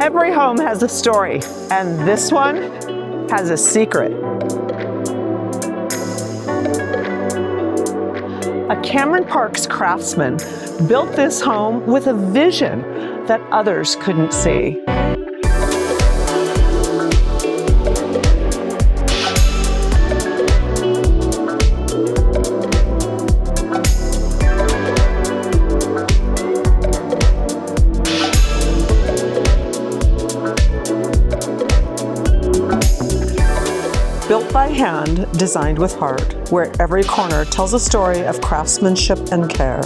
Every home has a story, and this one has a secret. A Cameron Parks craftsman built this home with a vision that others couldn't see. Built by hand, designed with heart, where every corner tells a story of craftsmanship and care.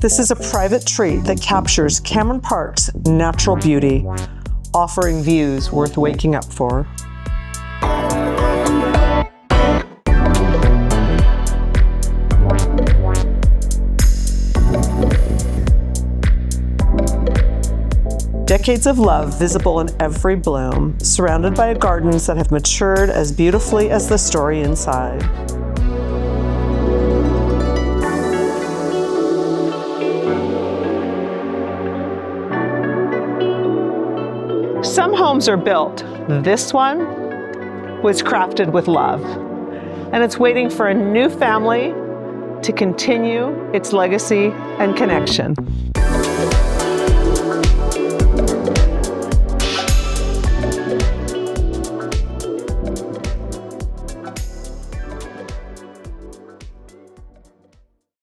This is a private treat that captures Cameron Park's natural beauty, offering views worth waking up for. Decades of love visible in every bloom, surrounded by gardens that have matured as beautifully as the story inside. Some homes are built. This one was crafted with love, and it's waiting for a new family to continue its legacy and connection.